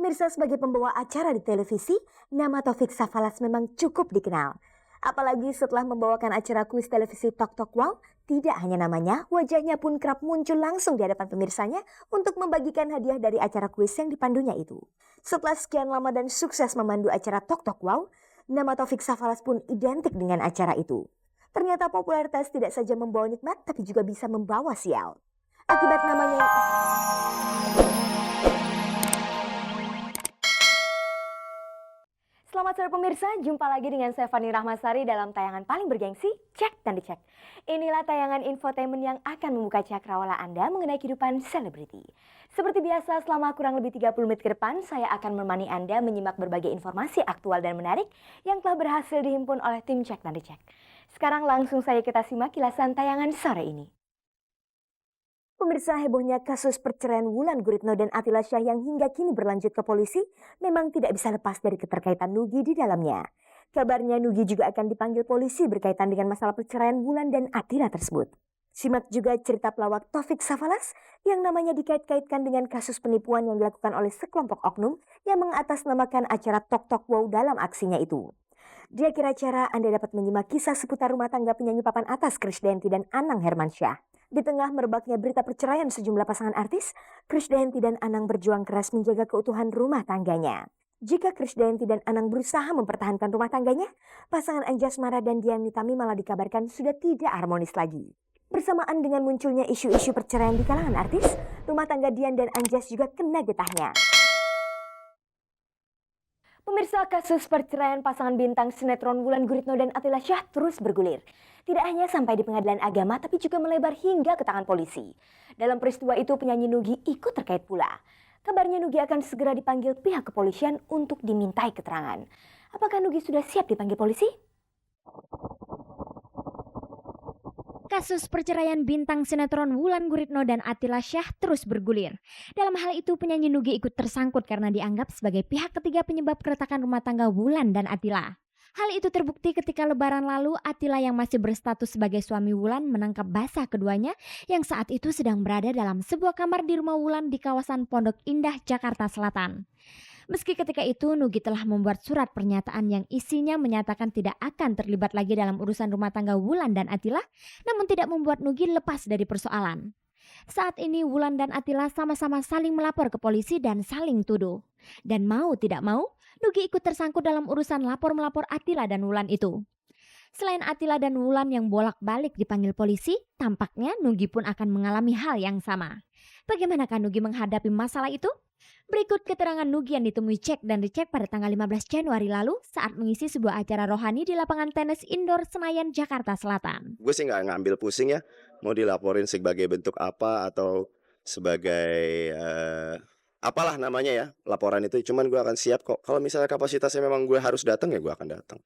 Pemirsa, sebagai pembawa acara di televisi, nama Taufik Safalas memang cukup dikenal. Apalagi setelah membawakan acara kuis televisi Tok Tok Wow, tidak hanya namanya, wajahnya pun kerap muncul langsung di hadapan pemirsanya untuk membagikan hadiah dari acara kuis yang dipandunya itu. Setelah sekian lama dan sukses memandu acara Tok Tok Wow, nama Taufik Safalas pun identik dengan acara itu. Ternyata popularitas tidak saja membawa nikmat, tapi juga bisa membawa sial. Akibat namanya Selamat sore pemirsa, jumpa lagi dengan saya Fani Rahmasari dalam tayangan paling bergengsi, Cek dan Dicek. Inilah tayangan infotainment yang akan membuka cakrawala Anda mengenai kehidupan selebriti. Seperti biasa, selama kurang lebih 30 menit ke depan, saya akan menemani Anda menyimak berbagai informasi aktual dan menarik yang telah berhasil dihimpun oleh tim Cek dan Dicek. Sekarang langsung saja kita simak kilasan tayangan sore ini. Pemirsa, hebohnya kasus perceraian Wulan Guritno dan Atilla Syah yang hingga kini berlanjut ke polisi memang tidak bisa lepas dari keterkaitan Nugi di dalamnya. Kabarnya Nugi juga akan dipanggil polisi berkaitan dengan masalah perceraian Wulan dan Atilla tersebut. Simak juga cerita pelawak Taufik Safalas yang namanya dikait-kaitkan dengan kasus penipuan yang dilakukan oleh sekelompok oknum yang mengatasnamakan acara Tok Tok Wow dalam aksinya itu. Di akhir acara Anda dapat menyimak kisah seputar rumah tangga penyanyi papan atas Krisdayanti dan Anang Hermansyah. Di tengah merebaknya berita perceraian sejumlah pasangan artis, Krisdayanti dan Anang berjuang keras menjaga keutuhan rumah tangganya. Jika Krisdayanti dan Anang berusaha mempertahankan rumah tangganya, pasangan Anjasmara dan Dian Nitami malah dikabarkan sudah tidak harmonis lagi. Bersamaan dengan munculnya isu-isu perceraian di kalangan artis, rumah tangga Dian dan Anjas juga kena getahnya. Pemirsa, kasus perceraian pasangan bintang sinetron Wulan Guritno dan Atilla Syah terus bergulir. Tidak hanya sampai di pengadilan agama, tapi juga melebar hingga ke tangan polisi. Dalam peristiwa itu, penyanyi Nugi ikut terkait pula. Kabarnya Nugi akan segera dipanggil pihak kepolisian untuk dimintai keterangan. Apakah Nugi sudah siap dipanggil polisi? Kasus perceraian bintang sinetron Wulan Guritno dan Atilla Syah terus bergulir. Dalam hal itu, penyanyi Nugi ikut tersangkut karena dianggap sebagai pihak ketiga penyebab keretakan rumah tangga Wulan dan Atilla. Hal itu terbukti ketika Lebaran lalu Atilla yang masih berstatus sebagai suami Wulan menangkap basah keduanya yang saat itu sedang berada dalam sebuah kamar di rumah Wulan di kawasan Pondok Indah, Jakarta Selatan. Meski ketika itu Nugi telah membuat surat pernyataan yang isinya menyatakan tidak akan terlibat lagi dalam urusan rumah tangga Wulan dan Atilla, namun tidak membuat Nugi lepas dari persoalan. Saat ini Wulan dan Atilla sama-sama saling melapor ke polisi dan saling tuduh. Dan mau tidak mau, Nugi ikut tersangkut dalam urusan lapor-melapor Atilla dan Wulan itu. Selain Atilla dan Wulan yang bolak-balik dipanggil polisi, tampaknya Nugi pun akan mengalami hal yang sama. Bagaimanakah Nugi menghadapi masalah itu? Berikut keterangan Nugi yang ditemui Cek dan Dicek pada tanggal 15 Januari lalu saat mengisi sebuah acara rohani di lapangan tenis indoor Senayan, Jakarta Selatan. Gue sih nggak ngambil pusing ya, mau dilaporin sebagai bentuk apa atau sebagai apalah namanya ya, laporan itu. Cuman gue akan siap kok. Kalau misalnya kapasitasnya memang gue harus datang ya gue akan datang.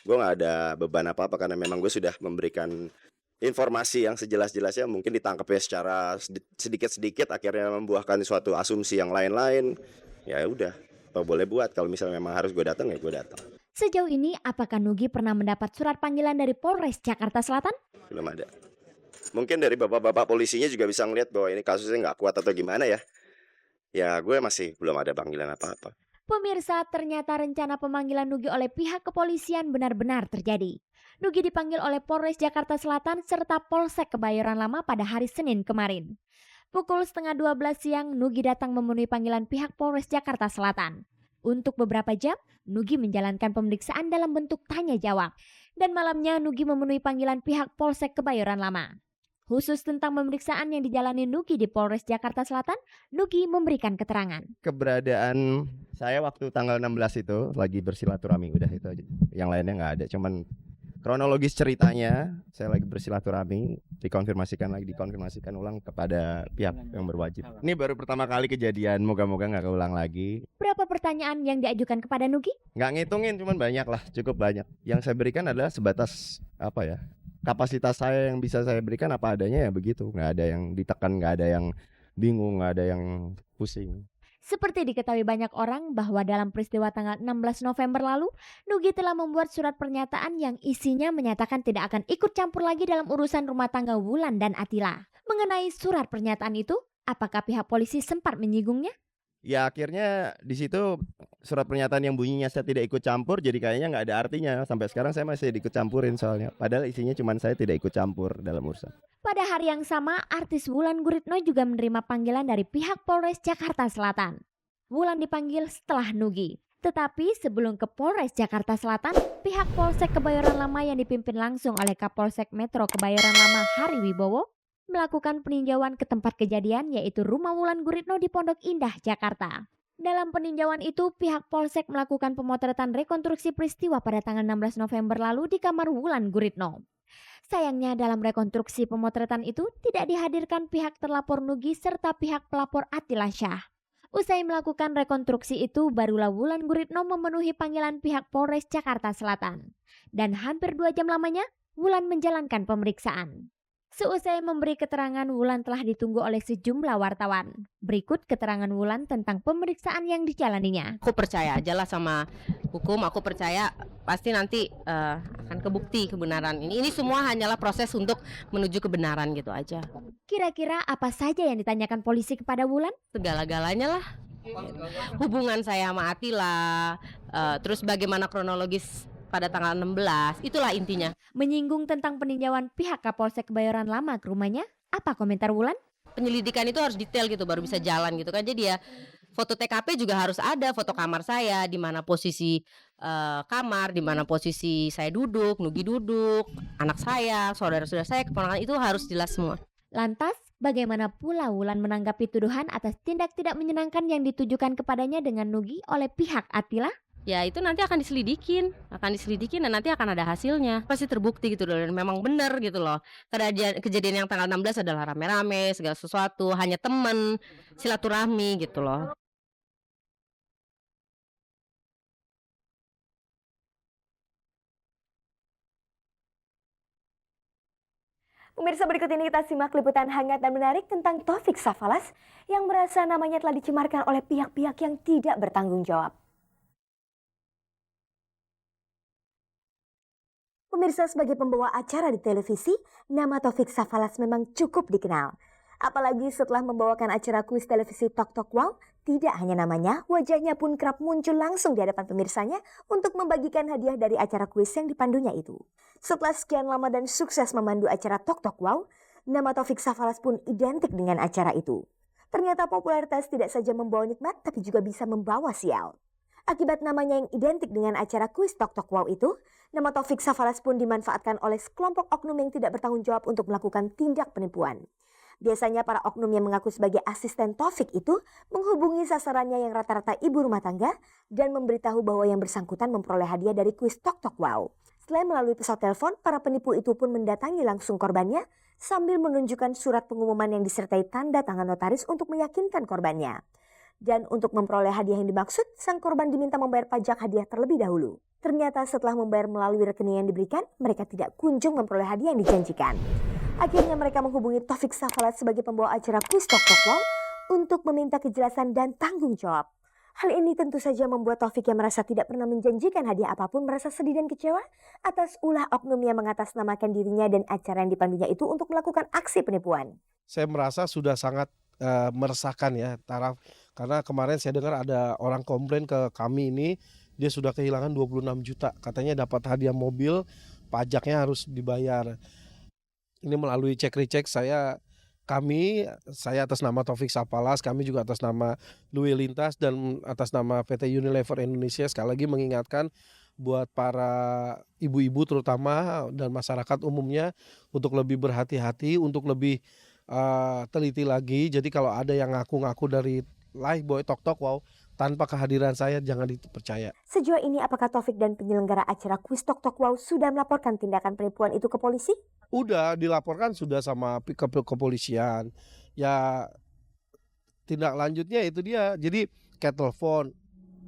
Gue nggak ada beban apa-apa karena memang gue sudah memberikan informasi yang sejelas-jelasnya, mungkin ditangkapnya secara sedikit-sedikit akhirnya membuahkan suatu asumsi yang lain-lain. Ya udah, apa boleh buat, kalau misalnya memang harus gue datang ya gue datang. Sejauh ini apakah Nugi pernah mendapat surat panggilan dari Polres Jakarta Selatan? Belum ada. Mungkin dari bapak-bapak polisinya juga bisa ngeliat bahwa ini kasusnya nggak kuat atau gimana ya. Ya gue masih belum ada panggilan apa-apa. Pemirsa, ternyata rencana pemanggilan Nugi oleh pihak kepolisian benar-benar terjadi. Nugi dipanggil oleh Polres Jakarta Selatan serta Polsek Kebayoran Lama pada hari Senin kemarin. Pukul 11:30 siang, Nugi datang memenuhi panggilan pihak Polres Jakarta Selatan. Untuk beberapa jam, Nugi menjalankan pemeriksaan dalam bentuk tanya jawab. Dan malamnya, Nugi memenuhi panggilan pihak Polsek Kebayoran Lama. Khusus tentang pemeriksaan yang dijalani Nugi di Polres Jakarta Selatan, Nugi memberikan keterangan. Keberadaan saya waktu tanggal 16 itu lagi bersilaturahmi, udah itu aja. Yang lainnya nggak ada, cuman kronologis ceritanya saya lagi bersilaturahmi, dikonfirmasikan ulang kepada pihak yang berwajib. Ini baru pertama kali kejadian, moga-moga nggak keulang lagi. Berapa pertanyaan yang diajukan kepada Nugi? Nggak ngitungin, cuman banyak lah, cukup banyak. Yang saya berikan adalah sebatas kapasitas saya yang bisa saya berikan apa adanya ya begitu. Nggak ada yang ditekan, nggak ada yang bingung, nggak ada yang pusing. Seperti diketahui banyak orang bahwa dalam peristiwa tanggal 16 November lalu, Nugi telah membuat surat pernyataan yang isinya menyatakan tidak akan ikut campur lagi dalam urusan rumah tangga Wulan dan Atilla. Mengenai surat pernyataan itu, apakah pihak polisi sempat menyinggungnya? Ya akhirnya di situ surat pernyataan yang bunyinya saya tidak ikut campur jadi kayaknya nggak ada artinya. Sampai sekarang saya masih ikut campurin soalnya. Padahal isinya cuma saya tidak ikut campur dalam urusan. Pada hari yang sama, artis Wulan Guritno juga menerima panggilan dari pihak Polres Jakarta Selatan. Wulan dipanggil setelah Nugi. Tetapi sebelum ke Polres Jakarta Selatan, pihak Polsek Kebayoran Lama yang dipimpin langsung oleh Kapolsek Metro Kebayoran Lama Hari Wibowo melakukan peninjauan ke tempat kejadian yaitu rumah Wulan Guritno di Pondok Indah, Jakarta. Dalam peninjauan itu, pihak Polsek melakukan pemotretan rekonstruksi peristiwa pada tanggal 16 November lalu di kamar Wulan Guritno. Sayangnya dalam rekonstruksi pemotretan itu tidak dihadirkan pihak terlapor Nugi serta pihak pelapor Atila Syah. Usai melakukan rekonstruksi itu, barulah Wulan Guritno memenuhi panggilan pihak Polres Jakarta Selatan. Dan hampir 2 jam lamanya, Wulan menjalankan pemeriksaan. Seusai memberi keterangan, Wulan telah ditunggu oleh sejumlah wartawan. Berikut keterangan Wulan tentang pemeriksaan yang dijalaninya. Aku percaya aja lah sama hukum, aku percaya pasti nanti akan kebukti kebenaran ini. Ini semua hanyalah proses untuk menuju kebenaran gitu aja. Kira-kira apa saja yang ditanyakan polisi kepada Wulan? Segala-galanya lah. Hubungan saya sama Atila, terus bagaimana kronologis pada tanggal 16, itulah intinya. Menyinggung tentang peninjauan pihak Kapolsek Kebayoran Lama ke rumahnya, apa komentar Wulan? Penyelidikan itu harus detail gitu baru bisa jalan gitu kan. Jadi ya foto TKP juga harus ada, foto kamar saya, di mana posisi kamar, di mana posisi saya duduk, Nugi duduk, anak saya, saudara-saudara saya, keponakan, itu harus jelas semua. Lantas, bagaimana pula Wulan menanggapi tuduhan atas tindak tidak menyenangkan yang ditujukan kepadanya dengan Nugi oleh pihak Atila? Ya itu nanti akan diselidikin dan nanti akan ada hasilnya. Pasti terbukti gitu loh, dan memang benar gitu loh. Kejadian yang tanggal 16 adalah rame-rame, segala sesuatu, hanya temen, silaturahmi gitu loh. Pemirsa, berikut ini kita simak liputan hangat dan menarik tentang Taufik Safalas yang merasa namanya telah dicemarkan oleh pihak-pihak yang tidak bertanggung jawab. Pemirsa, sebagai pembawa acara di televisi, nama Taufik Safalas memang cukup dikenal. Apalagi setelah membawakan acara kuis televisi Tok Tok Wow, tidak hanya namanya, wajahnya pun kerap muncul langsung di hadapan pemirsanya untuk membagikan hadiah dari acara kuis yang dipandunya itu. Setelah sekian lama dan sukses memandu acara Tok Tok Wow, nama Taufik Safalas pun identik dengan acara itu. Ternyata popularitas tidak saja membawa nikmat, tapi juga bisa membawa sial. Akibat namanya yang identik dengan acara kuis Tok Tok Wow itu, nama Taufik Safalas pun dimanfaatkan oleh sekelompok oknum yang tidak bertanggung jawab untuk melakukan tindak penipuan. Biasanya para oknum yang mengaku sebagai asisten Taufik itu menghubungi sasarannya yang rata-rata ibu rumah tangga dan memberitahu bahwa yang bersangkutan memperoleh hadiah dari kuis Tok Tok Wow. Selain melalui pesawat telepon, para penipu itu pun mendatangi langsung korbannya sambil menunjukkan surat pengumuman yang disertai tanda tangan notaris untuk meyakinkan korbannya. Dan untuk memperoleh hadiah yang dimaksud, sang korban diminta membayar pajak hadiah terlebih dahulu. Ternyata setelah membayar melalui rekening yang diberikan, mereka tidak kunjung memperoleh hadiah yang dijanjikan. Akhirnya mereka menghubungi Taufik Safalas sebagai pembawa acara kuis Tok Tok Wow untuk meminta kejelasan dan tanggung jawab. Hal ini tentu saja membuat Taufik yang merasa tidak pernah menjanjikan hadiah apapun merasa sedih dan kecewa atas ulah oknum yang mengatasnamakan dirinya dan acara yang dipandunya itu untuk melakukan aksi penipuan. Saya merasa sudah sangat meresahkan ya taraf, karena kemarin saya dengar ada orang komplain ke kami ini, dia sudah kehilangan 26 juta, katanya dapat hadiah mobil, pajaknya harus dibayar. Ini melalui cek-recek saya atas nama Taufik Safalas, kami juga atas nama Louis Lintas dan atas nama PT Unilever Indonesia sekali lagi mengingatkan buat para ibu-ibu terutama dan masyarakat umumnya untuk lebih berhati-hati, untuk lebih teliti lagi. Jadi kalau ada yang ngaku-ngaku dari Live Boy Tok Tok Wow tanpa kehadiran saya, jangan dipercaya. Sejauh ini apakah Taufik dan penyelenggara acara kuis Tok Tok Wow sudah melaporkan tindakan penipuan itu ke polisi? Udah dilaporkan sudah sama kepolisian. Ya tindak lanjutnya itu dia. Jadi kayak telepon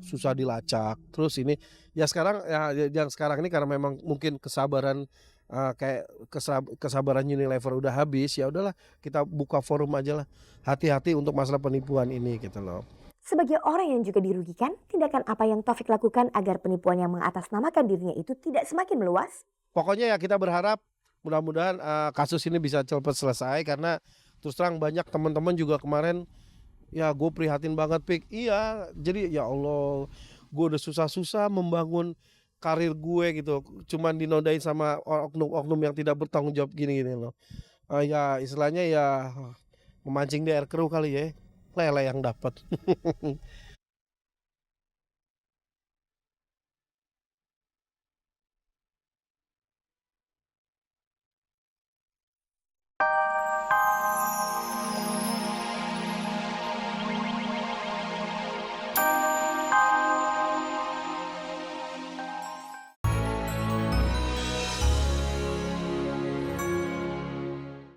susah dilacak. Terus ini ya sekarang yang sekarang ini karena memang mungkin kesabaran kesabaran Unilever udah habis, ya udahlah kita buka forum aja lah. Hati-hati untuk masalah penipuan ini gitu loh. Sebagai orang yang juga dirugikan, tindakan apa yang Taufik lakukan agar penipuan yang mengatasnamakan dirinya itu tidak semakin meluas? Pokoknya ya kita berharap mudah-mudahan kasus ini bisa cepat selesai, karena terus terang banyak teman-teman juga kemarin Ya gue prihatin banget Pik. Iya, jadi ya Allah, gue udah susah-susah membangun karir gue gitu, cuman dinodain sama oknum-oknum yang tidak bertanggung jawab gini-gini loh. Ya istilahnya ya memancing di air keruh kali ya, lele yang dapat.